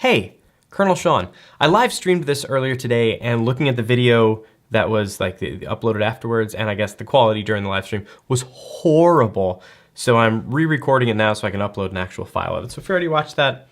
Hey, Colonel Sean. I live streamed this earlier today, and looking at the video that was like the uploaded afterwards, and I guess the quality during the live stream was horrible. So I'm re-recording it now so I can upload an actual file of it. So if you already watched that,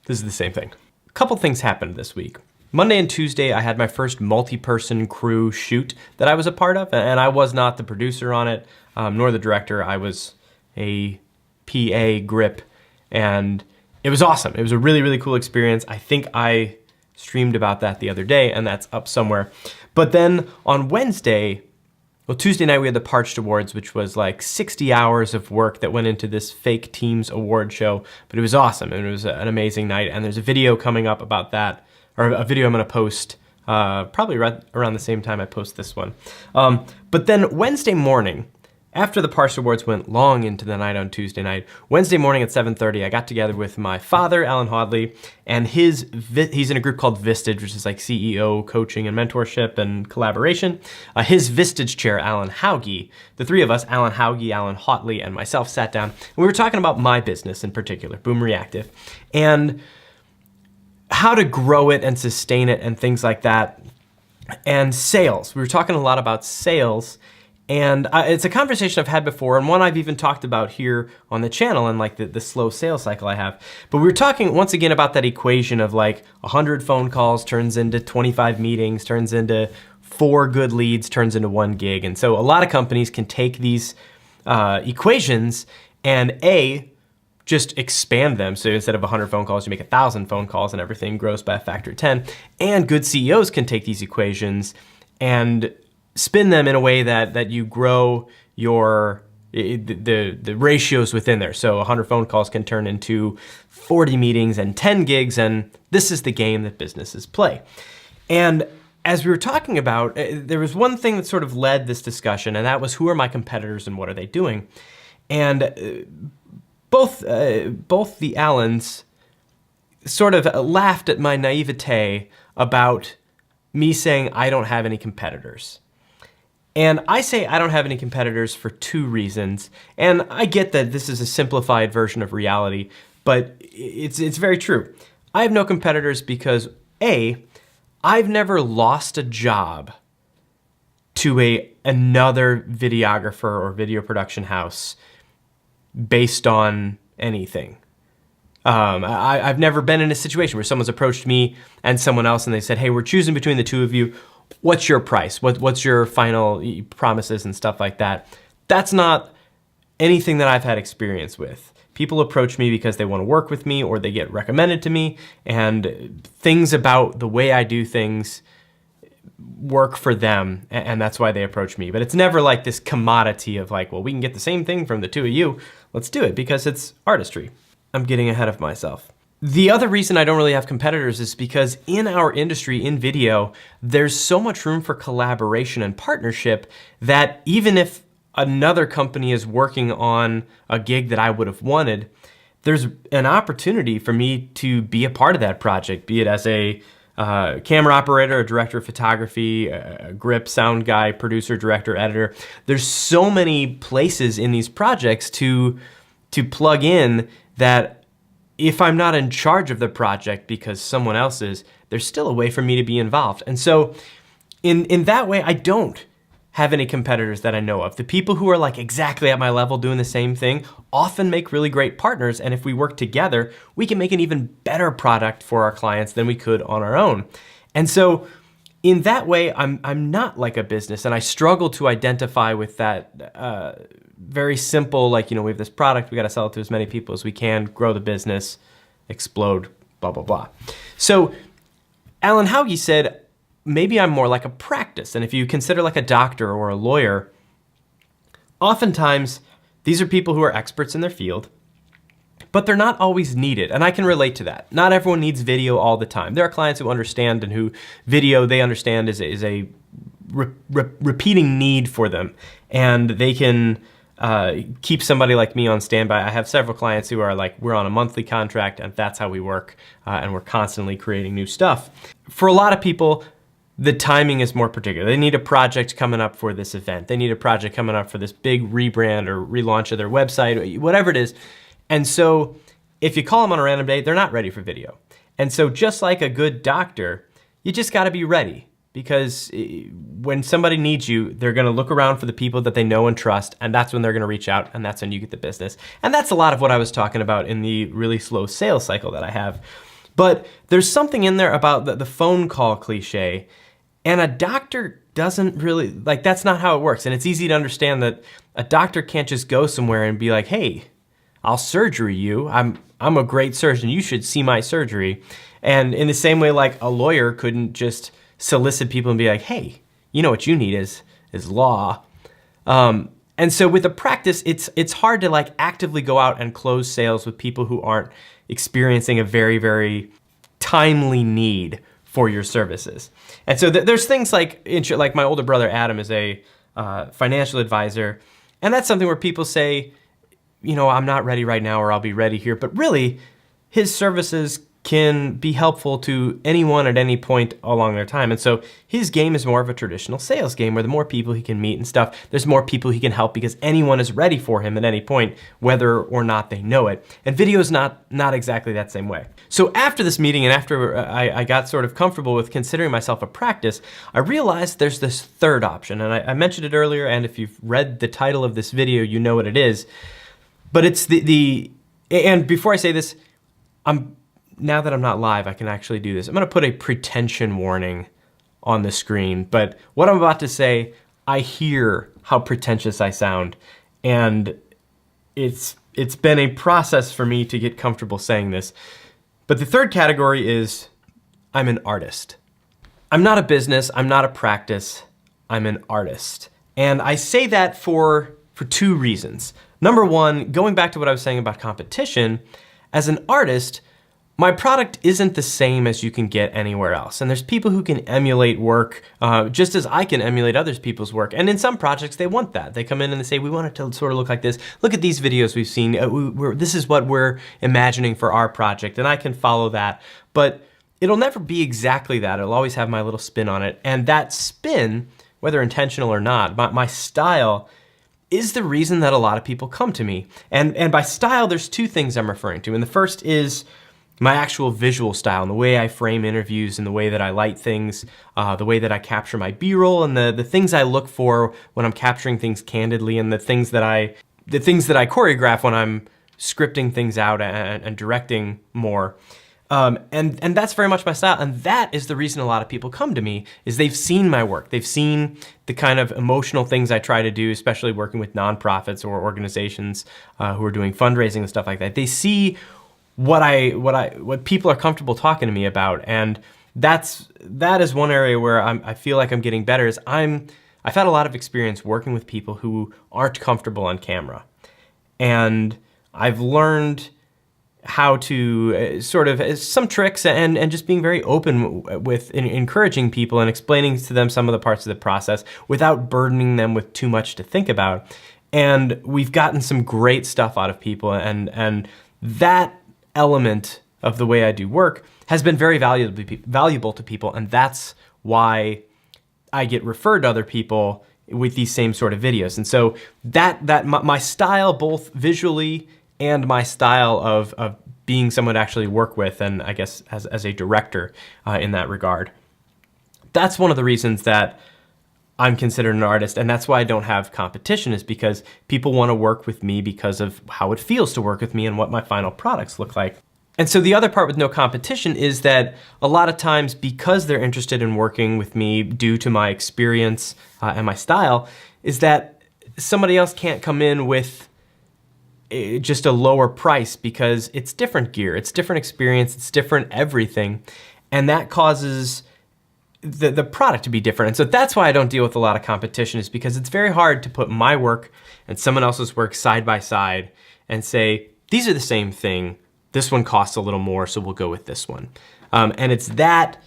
this is the same thing. A couple things happened this week. Monday and Tuesday, I had my first multi-person crew shoot that I was a part of, and I was not the producer on it, nor the director. I was a PA grip, and it was awesome. It was a really, really cool experience. I think I streamed about that the other day, and that's up somewhere. But then on Wednesday, well, Tuesday night we had the Parched Awards, which was like 60 hours of work that went into this fake Teams award show. But it was awesome, and it was an amazing night. And there's a video coming up about that, or a video I'm gonna post probably right around the same time I post this one. But then Wednesday morning, after the Parched Awards went long into the night on Tuesday night, Wednesday morning at 7:30, I got together with my father, Alan Hodley, and he's in a group called Vistage, which is like CEO coaching and mentorship and collaboration. His Vistage chair, Alan Hauge, the three of us, Alan Hauge, Alan Hodley, and myself sat down, and we were talking about my business in particular, Boom Reactive, and how to grow it and sustain it and things like that, and sales. We were talking a lot about sales. And it's a conversation I've had before, and one I've even talked about here on the channel, and like the slow sales cycle I have. But we were talking once again about that equation of like 100 phone calls turns into 25 meetings, turns into 4 good leads, turns into 1 gig. And so a lot of companies can take these equations and just expand them. So instead of 100 phone calls, you make 1,000 phone calls and everything grows by a factor of 10. And good CEOs can take these equations and spin them in a way that you grow your the ratios within there. So 100 phone calls can turn into 40 meetings and 10 gigs, and this is the game that businesses play. And as we were talking about, there was one thing that sort of led this discussion, and that was, who are my competitors and what are they doing? And both the Allens sort of laughed at my naivete about me saying I don't have any competitors. And I say I don't have any competitors for 2 reasons. And I get that this is a simplified version of reality, but it's very true. I have no competitors because I've never lost a job to another videographer or video production house based on anything. I've never been in a situation where someone's approached me and someone else and they said, hey, we're choosing between the 2 of you. What's your price? What's your final promises and stuff like that? That's not anything that I've had experience with. People approach me because they want to work with me or they get recommended to me, and things about the way I do things work for them, and that's why they approach me. But it's never like this commodity of like, well, we can get the same thing from the 2 of you. Let's do it, because it's artistry. I'm getting ahead of myself. The other reason I don't really have competitors is because in our industry, in video, there's so much room for collaboration and partnership that even if another company is working on a gig that I would have wanted, there's an opportunity for me to be a part of that project, be it as a camera operator, a director of photography, a grip, sound guy, producer, director, editor. There's so many places in these projects to plug in that if I'm not in charge of the project because someone else is, there's still a way for me to be involved. And so in that way, I don't have any competitors that I know of. The people who are like exactly at my level doing the same thing often make really great partners. And if we work together, we can make an even better product for our clients than we could on our own. And so in that way, I'm not like a business, and I struggle to identify with that very simple, like, we have this product, we got to sell it to as many people as we can, grow the business, explode, blah, blah, blah. So Alan Hauge said, maybe I'm more like a practice. And if you consider like a doctor or a lawyer, oftentimes these are people who are experts in their field, but they're not always needed. And I can relate to that. Not everyone needs video all the time. There are clients who understand and who video they understand is a repeating need for them. And they can keep somebody like me on standby. I have several clients who are like, we're on a monthly contract and that's how we work. And we're constantly creating new stuff. For a lot of people, the timing is more particular. They need a project coming up for this event. They need a project coming up for this big rebrand or relaunch of their website, whatever it is. And so if you call them on a random day, they're not ready for video. And so just like a good doctor, you just got to be ready, because when somebody needs you, they're going to look around for the people that they know and trust, and that's when they're going to reach out, and that's when you get the business. And that's a lot of what I was talking about in the really slow sales cycle that I have. But there's something in there about the phone call cliche, and a doctor doesn't really, like, that's not how it works. And it's easy to understand that a doctor can't just go somewhere and be like, hey, I'll surgery you. I'm a great surgeon. You should see my surgery. And in the same way, like, a lawyer couldn't just solicit people and be like, hey, you know what you need is law. And so with a practice, it's hard to like actively go out and close sales with people who aren't experiencing a very, very timely need for your services. And so there's things like my older brother Adam is a financial advisor, and that's something where people say, you know, I'm not ready right now, or I'll be ready here. But really, his services can be helpful to anyone at any point along their time. And so his game is more of a traditional sales game, where the more people he can meet and stuff, there's more people he can help, because anyone is ready for him at any point, whether or not they know it. And video is not exactly that same way. So after this meeting, and after I got sort of comfortable with considering myself a practice, I realized there's this third option. And I mentioned it earlier, and if you've read the title of this video, you know what it is. But it's and before I say this, now that I'm not live, I can actually do this. I'm gonna put a pretension warning on the screen, but what I'm about to say, I hear how pretentious I sound, and it's been a process for me to get comfortable saying this. But the third category is, I'm an artist. I'm not a business, I'm not a practice, I'm an artist. And I say that for two reasons. Number one, going back to what I was saying about competition, as an artist, my product isn't the same as you can get anywhere else. And there's people who can emulate work just as I can emulate other people's work. And in some projects, they want that. They come in and they say, we want it to sort of look like this. Look at these videos we've seen. This is what we're imagining for our project. And I can follow that. But it'll never be exactly that. It'll always have my little spin on it. And that spin, whether intentional or not, my style is the reason that a lot of people come to me. And by style, there's two things I'm referring to. And the first is my actual visual style, and the way I frame interviews, and the way that I light things, the way that I capture my B-roll, and the things I look for when I'm capturing things candidly, and the things that I choreograph when I'm scripting things out and directing more. And that's very much my style, and that is the reason a lot of people come to me, is they've seen my work. They've seen the kind of emotional things I try to do, especially working with nonprofits or organizations who are doing fundraising and stuff like that. They see what people are comfortable talking to me about, and that is one area where I feel like I'm getting better. I've had a lot of experience working with people who aren't comfortable on camera, and I've learned how to sort of some tricks and just being very open with encouraging people and explaining to them some of the parts of the process without burdening them with too much to think about. And we've gotten some great stuff out of people, and that element of the way I do work has been very valuable to people, and that's why I get referred to other people with these same sort of videos. And so my style, both visually and my style of being someone to actually work with, and I guess as a director in that regard, that's one of the reasons that I'm considered an artist, and that's why I don't have competition, is because people want to work with me because of how it feels to work with me and what my final products look like. And so the other part with no competition is that a lot of times, because they're interested in working with me due to my experience and my style, is that somebody else can't come in with just a lower price, because it's different gear, it's different experience, it's different everything, and that causes the product to be different. And so that's why I don't deal with a lot of competition, is because it's very hard to put my work and someone else's work side by side and say, these are the same thing, this one costs a little more, so we'll go with this one. And it's that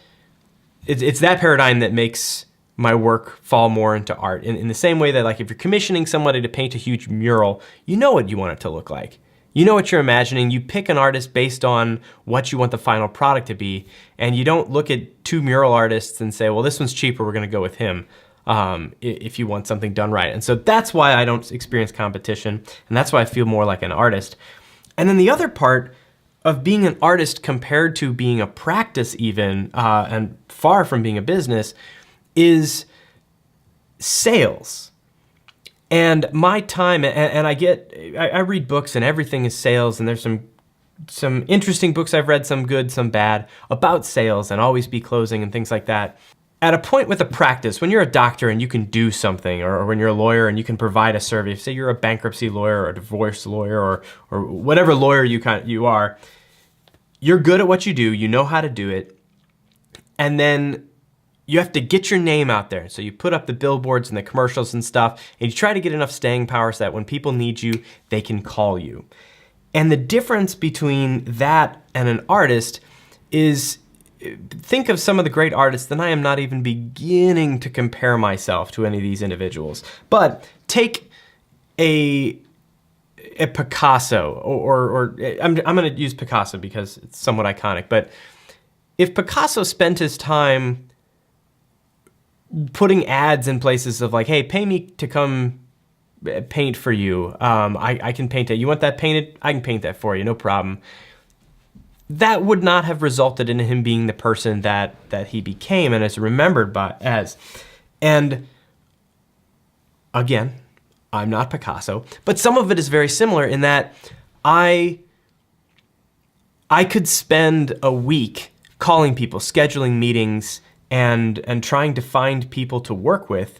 paradigm that makes my work fall more into art. In the same way that, like, if you're commissioning somebody to paint a huge mural, you know what you want it to look like. You know what you're imagining. You pick an artist based on what you want the final product to be, and you don't look at two mural artists and say, well, this one's cheaper, we're gonna go with him, if you want something done right. And so that's why I don't experience competition, and that's why I feel more like an artist. And then the other part of being an artist compared to being a practice even, and far from being a business, is sales. And my time, and I read books and everything is sales, and there's some interesting books I've read, some good, some bad, about sales and Always Be Closing and things like that. At a point with a practice, when you're a doctor and you can do something, or when you're a lawyer and you can provide a service, say you're a bankruptcy lawyer or a divorce lawyer or whatever lawyer you are, you're good at what you do, you know how to do it, and then you have to get your name out there. So you put up the billboards and the commercials and stuff, and you try to get enough staying power so that when people need you, they can call you. And the difference between that and an artist is, think of some of the great artists, and I am not even beginning to compare myself to any of these individuals. But take a Picasso, or I'm going to use Picasso because it's somewhat iconic. But if Picasso spent his time putting ads in places of like, hey, pay me to come paint for you. I can paint it. You want that painted? I can paint that for you, no problem. That would not have resulted in him being the person that he became and is remembered as. And again, I'm not Picasso, but some of it is very similar in that I could spend a week calling people, scheduling meetings, and trying to find people to work with,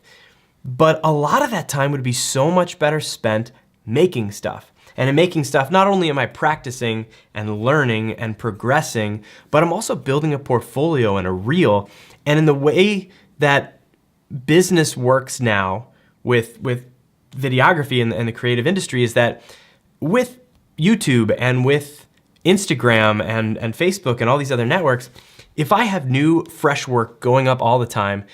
but a lot of that time would be so much better spent making stuff. And in making stuff, not only am I practicing and learning and progressing, but I'm also building a portfolio and a reel. And in the way that business works now with videography and the creative industry is that with YouTube and with Instagram and Facebook and all these other networks, if I have new, fresh work going up all the time,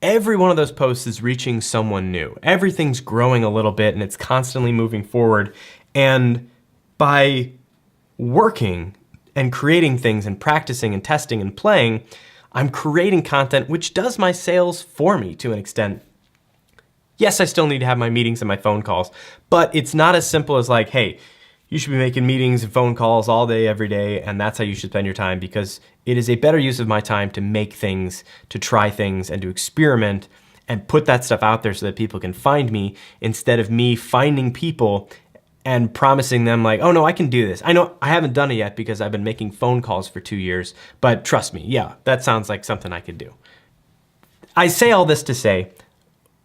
every one of those posts is reaching someone new. Everything's growing a little bit and it's constantly moving forward. And by working and creating things and practicing and testing and playing, I'm creating content which does my sales for me to an extent. Yes, I still need to have my meetings and my phone calls, but it's not as simple as like, hey, you should be making meetings and phone calls all day, every day, and that's how you should spend your time, because it is a better use of my time to make things, to try things, and to experiment and put that stuff out there so that people can find me, instead of me finding people and promising them like, oh no, I can do this. I know I haven't done it yet because I've been making phone calls for 2 years, but trust me, yeah, that sounds like something I could do. I say all this to say,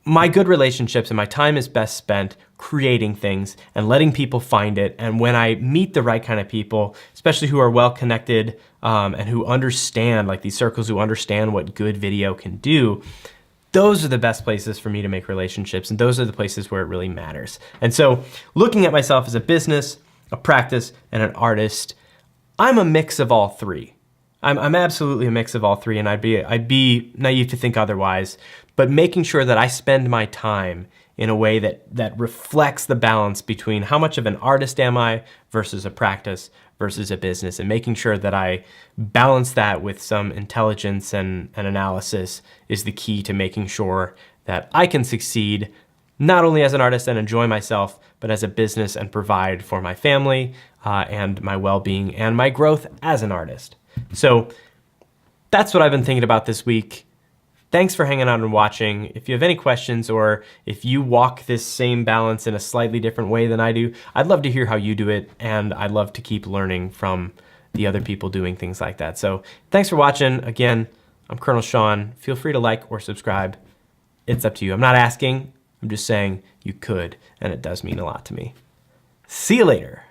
my good relationships and my time is best spent creating things and letting people find it. And when I meet the right kind of people, especially who are well connected and who understand, like these circles who understand what good video can do, those are the best places for me to make relationships, and those are the places where it really matters. And so looking at myself as a business, a practice, and an artist, I'm a mix of all three. I'm absolutely a mix of all three, and I'd be naive to think otherwise, but making sure that I spend my time in a way that reflects the balance between how much of an artist am I versus a practice versus a business, and making sure that I balance that with some intelligence and analysis is the key to making sure that I can succeed not only as an artist and enjoy myself, but as a business and provide for my family and my well-being and my growth as an artist. So that's what I've been thinking about this week. Thanks for hanging out and watching. If you have any questions, or if you walk this same balance in a slightly different way than I do, I'd love to hear how you do it, and I'd love to keep learning from the other people doing things like that. So thanks for watching. Again, I'm Colonel Sean. Feel free to like or subscribe. It's up to you. I'm not asking, I'm just saying you could, and it does mean a lot to me. See you later.